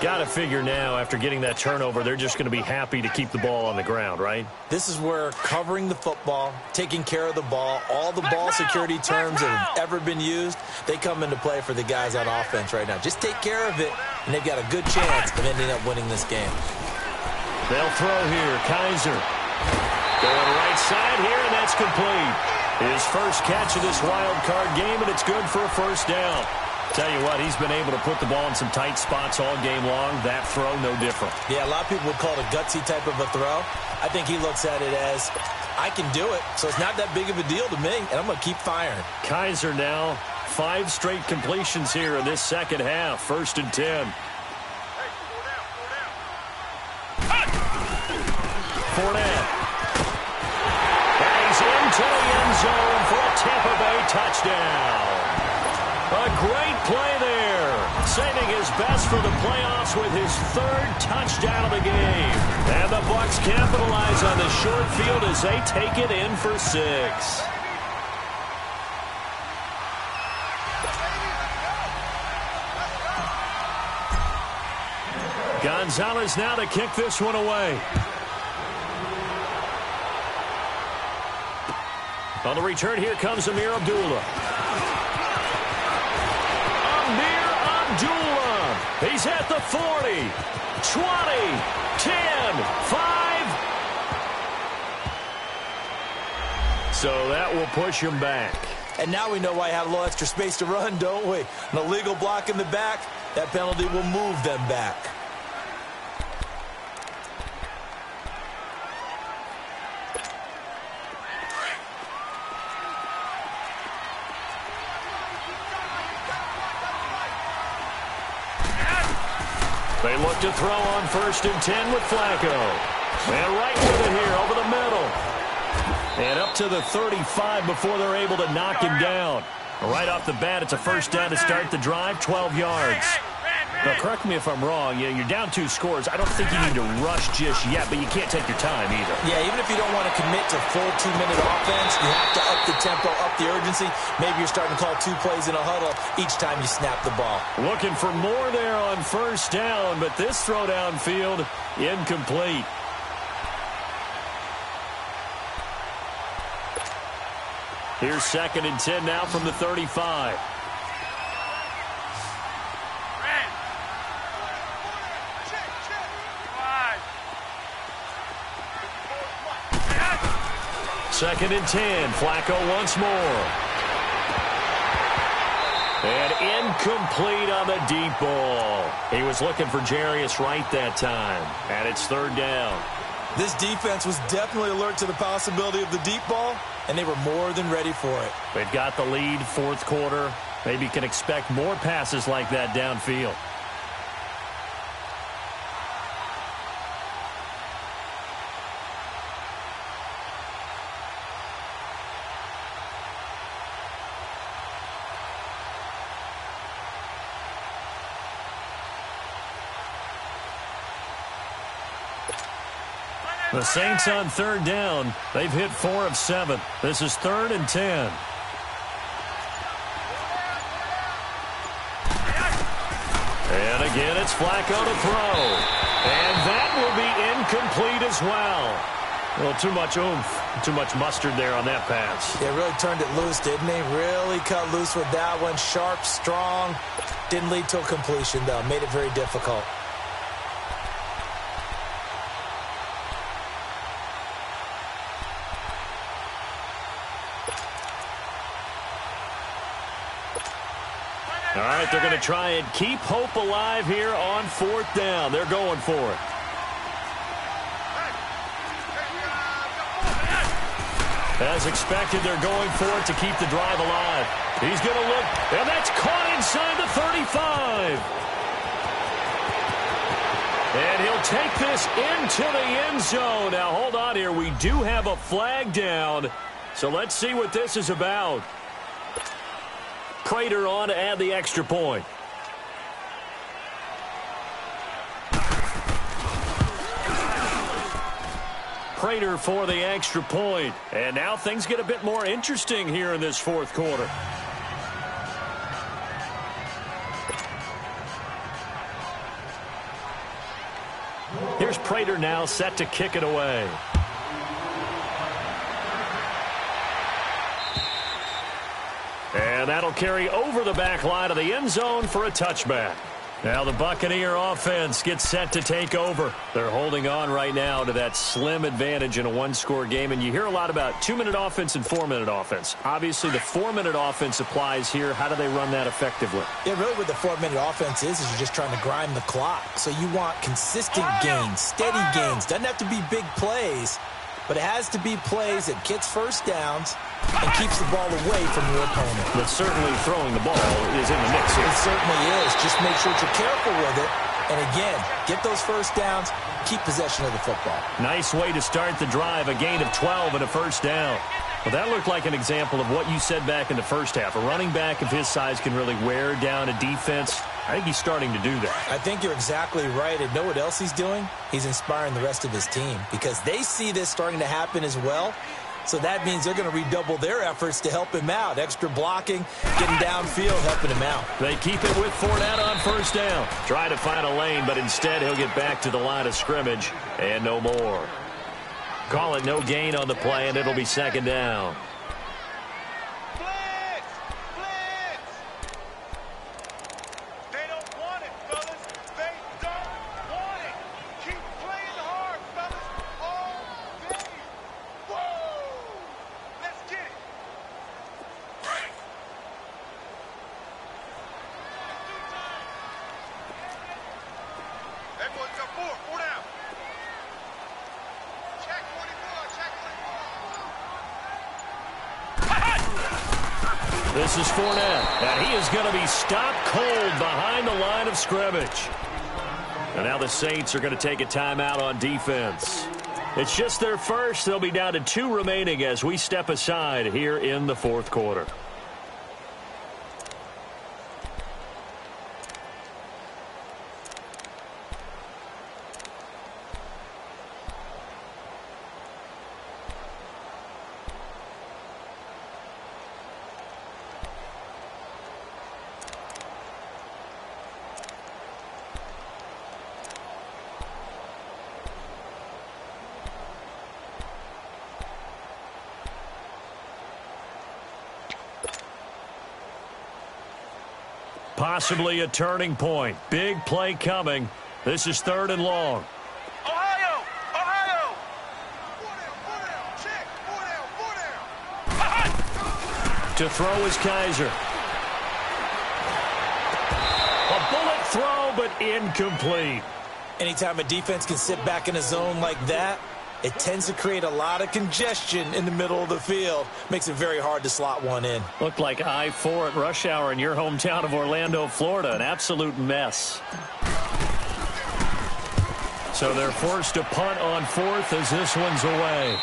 S1: Got to figure now, after getting that turnover, they're just going to be happy to keep the ball on the ground, right?
S2: This is where covering the football, taking care of the ball, all the ball security terms that have ever been used, they come into play for the guys on offense right now. Just take care of it, and they've got a good chance of ending up winning this game.
S1: They'll throw here. Kaiser going right side here, and that's complete. His first catch of this wild card game, and it's good for a first down. Tell you what, he's been able to put the ball in some tight spots all game long. That throw, no different.
S2: Yeah, a lot of people would call it a gutsy type of a throw. I think he looks at it as, I can do it, so it's not that big of a deal to me, and I'm going to keep firing.
S1: Kaiser now, 5 straight completions here in this second half. 1st and 10. Fournette. And he's into the end zone for a Tampa Bay touchdown. A great play there, saving his best for the playoffs with his 3rd touchdown of the game. And the Bucs capitalize on the short field as they take it in for 6. Gonzalez now to kick this one away. On the return, here comes Amir Abdullah. He's at the 40, 20, 10, 5. So that will push him back.
S2: And now we know why he had a little extra space to run, don't we? An illegal block in the back, that penalty will move them back.
S1: They look to throw on 1st and 10 with Flacco. And right with it here over the middle. And up to the 35 before they're able to knock him down. Right off the bat, it's a first down to start the drive, 12 yards. Now, correct me if I'm wrong. Yeah, you're down 2 scores. I don't think you need to rush just yet, but you can't take your time either.
S2: Yeah, even if you don't want to commit to full 2-minute offense, you have to up the tempo, up the urgency. Maybe you're starting to call 2 plays in a huddle each time you snap the ball.
S1: Looking for more there on first down, but this throw downfield, incomplete. Here's 2nd and 10 now from the 35. Second and 10. Flacco once more. And incomplete on the deep ball. He was looking for Jarius Wright that time. And it's 3rd down.
S2: This defense was definitely alert to the possibility of the deep ball, and they were more than ready for it.
S1: They've got the lead, 4th quarter. Maybe can expect more passes like that downfield. The Saints on 3rd down. They've hit 4 of 7. This is 3rd and 10. And again, it's Flacco to throw. And that will be incomplete as well. Well, too much oomph, too much mustard there on that pass.
S2: They really turned it loose, didn't they? Really cut loose with that one. Sharp, strong. Didn't lead to a completion, though. Made it very difficult.
S1: All right, they're going to try and keep hope alive here on 4th down. They're going for it. As expected, they're going for it to keep the drive alive. He's going to look, and that's caught inside the 35. And he'll take this into the end zone. Now, hold on here. We do have a flag down, so let's see what this is about. Prater on to add the extra point. Prater for the extra point. And now things get a bit more interesting here in this 4th quarter. Here's Prater now set to kick it away. And that'll carry over the back line of the end zone for a touchback. Now the Buccaneer offense gets set to take over. They're holding on right now to that slim advantage in a 1-score game. And you hear a lot about 2-minute offense and 4-minute offense. Obviously, the 4-minute offense applies here. How do they run that effectively?
S2: Yeah, really what the 4-minute offense is you're just trying to grind the clock. So you want consistent gains, steady gains. Doesn't have to be big plays, but it has to be plays that gets first downs and keeps the ball away from your opponent.
S1: But certainly throwing the ball is in the mix here.
S2: It certainly is. Just make sure that you're careful with it. And again, get those first downs, keep possession of the football.
S1: Nice way to start the drive, a gain of 12 and a first down. Well, that looked like an example of what you said back in the first half. A running back of his size can really wear down a defense. I think he's starting to do that. I
S2: think you're exactly right. And know what else he's doing? He's inspiring the rest of his team because they see this starting to happen as well. So that means they're going to redouble their efforts to help him out. Extra blocking, getting downfield, helping him out.
S1: They keep it with Fournette on first down. Try to find a lane, but instead he'll get back to the line of scrimmage and no more. Call it no gain on the play, and it'll be 2nd down. This is Fournette, and he is going to be stopped cold behind the line of scrimmage. And now the Saints are going to take a timeout on defense. It's just their first. They'll be down to 2 remaining as we step aside here in the 4th quarter. Possibly a turning point. Big play coming. This is 3rd and long.
S3: Ohio! Ohio!
S1: To throw is Kaiser. A bullet throw, but incomplete.
S2: Anytime a defense can sit back in a zone like that, it tends to create a lot of congestion in the middle of the field. Makes it very hard to slot one in.
S1: Looked like I-4 at rush hour in your hometown of Orlando, Florida. An absolute mess. So they're forced to punt on 4th as this one's away.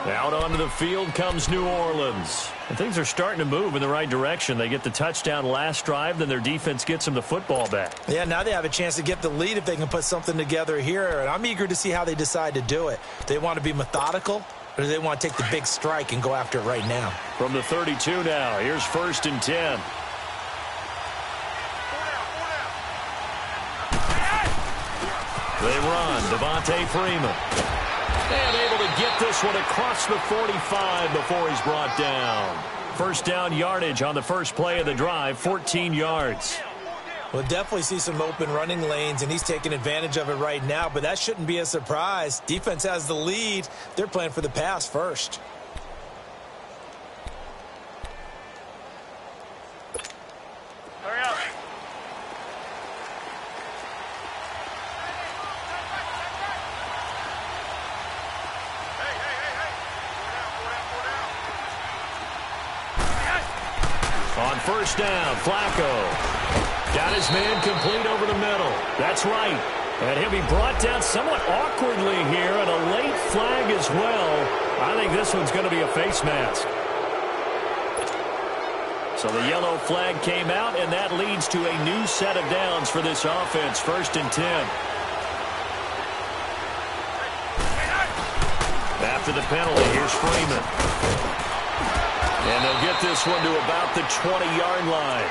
S1: Out onto the field comes New Orleans. And things are starting to move in the right direction. They get the touchdown last drive, then their defense gets them the football back.
S2: Yeah, now they have a chance to get the lead if they can put something together here. And I'm eager to see how they decide to do it. Do they want to be methodical, or do they want to take the big strike and go after it right now?
S1: From the 32 now, here's 1st and 10. They run. Devontae Freeman. And able to get this one across the 45 before he's brought down. First down yardage on the first play of the drive, 14 yards.
S2: We'll definitely see some open running lanes, and he's taking advantage of it right now, but that shouldn't be a surprise. Defense has the lead. They're playing for the pass first.
S3: Hurry up.
S1: On first down, Flacco. Got his man complete over the middle. That's right. And he'll be brought down somewhat awkwardly here, and a late flag as well. I think this one's going to be a face mask. So the yellow flag came out, and that leads to a new set of downs for this offense. 1st and 10. After the penalty, here's Freeman. And they'll get this one to about the 20-yard line.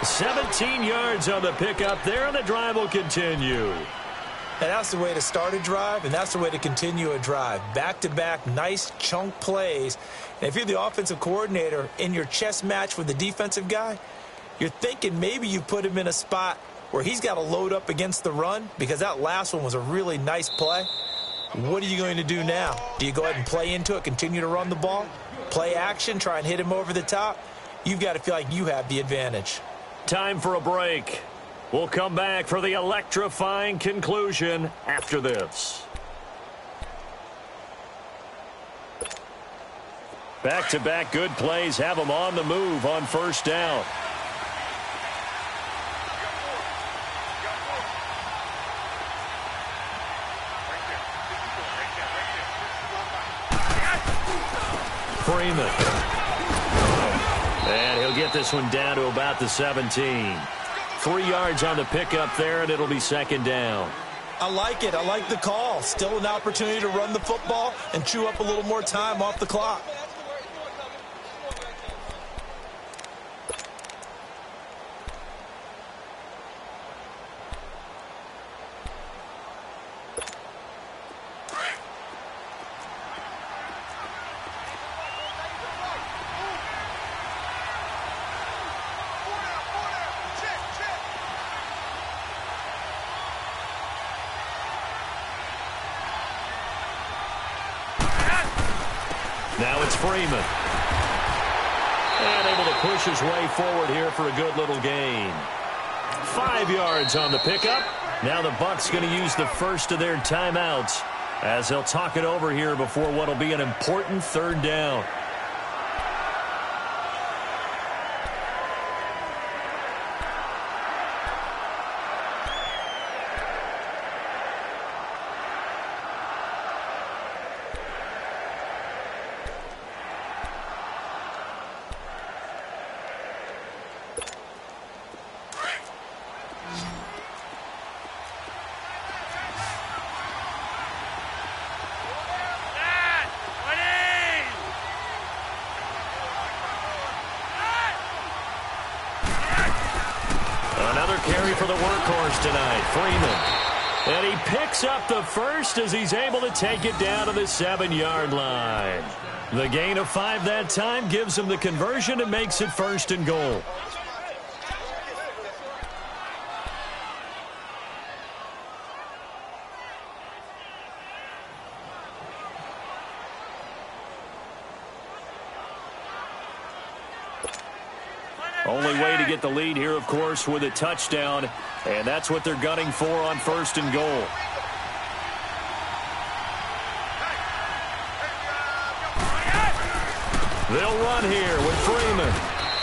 S1: 17 yards on the pickup there, and the drive will continue.
S2: And that's the way to start a drive, and that's the way to continue a drive. Back-to-back, nice chunk plays. And if you're the offensive coordinator in your chess match with the defensive guy, you're thinking maybe you put him in a spot where he's got to load up against the run, because that last one was a really nice play. What are you going to do now? Do you go ahead and play into it, continue to run the ball? Play action, try and hit him over the top? You've got to feel like you have the advantage.
S1: Time for a break. We'll come back for the electrifying conclusion after this. Back-to-back good plays have them on the move on first down. Freeman. And he'll get this one down to about the 17. 3 yards on the pickup there, and it'll be 2nd down.
S2: I like it. I like the call. Still an opportunity to run the football and chew up a little more time off the clock.
S1: Now it's Freeman. And able to push his way forward here for a good little gain. 5 yards on the pickup. Now the Bucs going to use the first of their timeouts as they'll talk it over here before what will be an important 3rd down. Carry for the workhorse tonight, Freeman. And he picks up the first as he's able to take it down to the 7-yard line. The gain of 5 that time gives him the conversion and makes it 1st and goal. Only way to get the lead here, of course, with a touchdown, and that's what they're gunning for on 1st and goal. They'll run here with Freeman.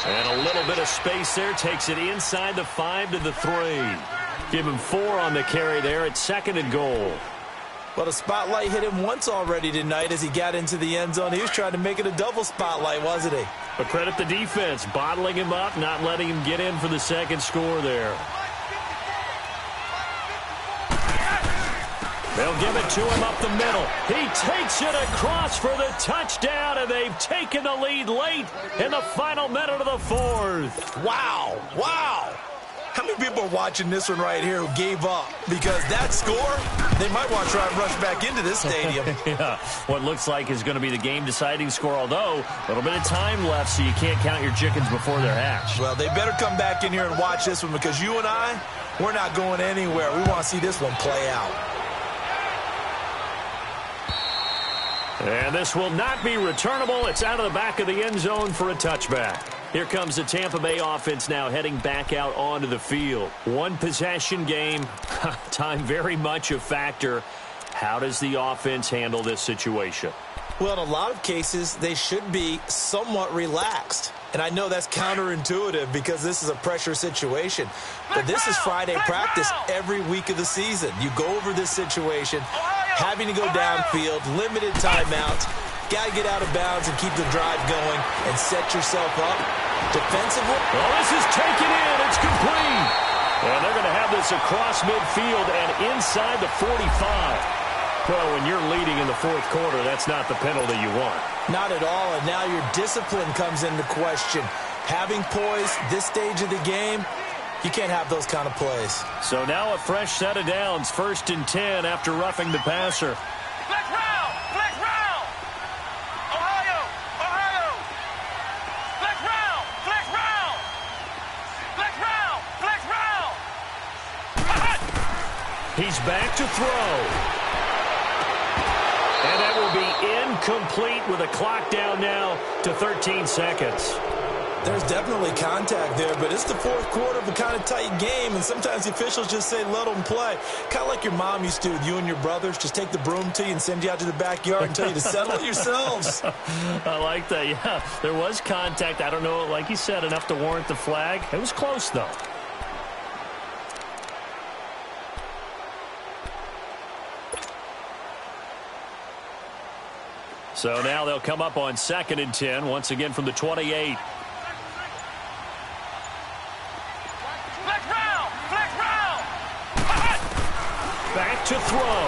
S1: And a little bit of space there takes it inside the 5 to the 3. Give him 4 on the carry there at 2nd and goal.
S2: Well, the spotlight hit him once already tonight as he got into the end zone. He was trying to make it a double spotlight, wasn't he?
S1: But credit the defense, bottling him up, not letting him get in for the 2nd score there. They'll give it to him up the middle. He takes it across for the touchdown, and they've taken the lead late in the final minute of the 4th.
S2: Wow. Wow. How many people are watching this one right here who gave up? Because that score, they might want to try and rush back into this stadium.
S1: Yeah, what looks like is going to be the game-deciding score, although a little bit of time left, so you can't count your chickens before they're hatched.
S2: Well, they better come back in here and watch this one because you and I, we're not going anywhere. We want to see this one play out.
S1: And this will not be returnable. It's out of the back of the end zone for a touchback. Here comes the Tampa Bay offense now heading back out onto the field. One possession game. Time very much a factor. How does the offense handle this situation?
S2: Well, in a lot of cases, they should be somewhat relaxed. And I know that's counterintuitive because this is a pressure situation. But this is Friday practice every week of the season. You go over this situation, having to go downfield, limited timeouts, got to get out of bounds and keep the drive going and set yourself up defensively.
S1: Well, this is taken in. It's complete. And they're going to have this across midfield and inside the 45. Well, when you're leading in the 4th quarter, that's not the penalty you want.
S2: Not at all, and now your discipline comes into question. Having poise this stage of the game, you can't have those kind of plays.
S1: So now a fresh set of downs, 1st and 10 after roughing the passer.
S3: Flex round! Flex round! Ohio! Ohio! Flex round! Flex round! Flex round! Flex round!
S1: He's back to throw. And that will be incomplete with a clock down now to 13 seconds.
S2: There's definitely contact there, but it's the 4th quarter of a kind of tight game, and sometimes the officials just say let them play. Kind of like your mom used to with you and your brothers. Just take the broom to you and send you out to the backyard and tell you to settle it yourselves.
S1: I like that, yeah. There was contact. I don't know, like you said, enough to warrant the flag. It was close, though. So now they'll come up on 2nd and 10, once again from the 28.
S3: Flex round! Flex round!
S1: Back to throw.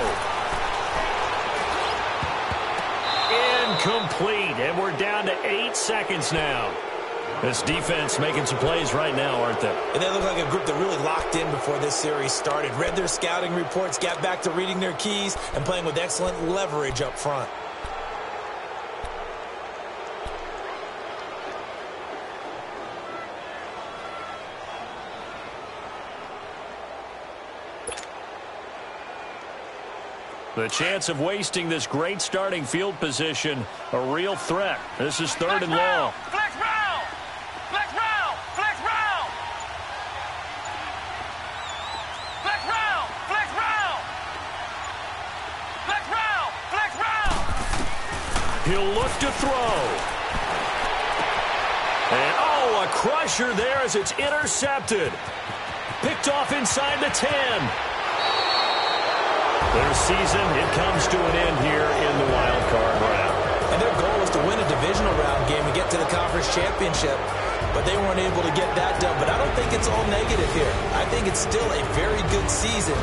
S1: Incomplete, and we're down to 8 seconds now. This defense making some plays right now, aren't they?
S2: And they look like a group that really locked in before this series started. Read their scouting reports, got back to reading their keys, and playing with excellent leverage up front.
S1: The chance of wasting this great starting field position, a real threat. This is 3rd and long.
S3: Flex round! Flex round! Flex round! Flex round! Flex round! Flex round! Flex round!
S1: He'll look to throw. And, oh, a crusher there as it's intercepted. Picked off inside the 10. Their season, it comes to an end here in the wild card round.
S2: And their goal was to win a divisional round game and get to the conference championship, but they weren't able to get that done. But I don't think it's all negative here. I think it's still a very good season.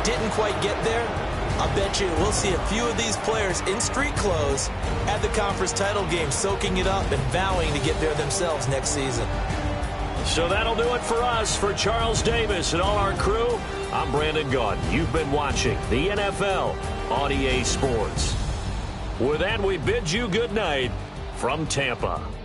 S2: Didn't quite get there. I bet you we'll see a few of these players in street clothes at the conference title game, soaking it up and vowing to get there themselves next season.
S1: So that'll do it for us. For Charles Davis and all our crew, I'm Brandon Gaudin. You've been watching the NFL on EA Sports. With that, we bid you good night. from Tampa.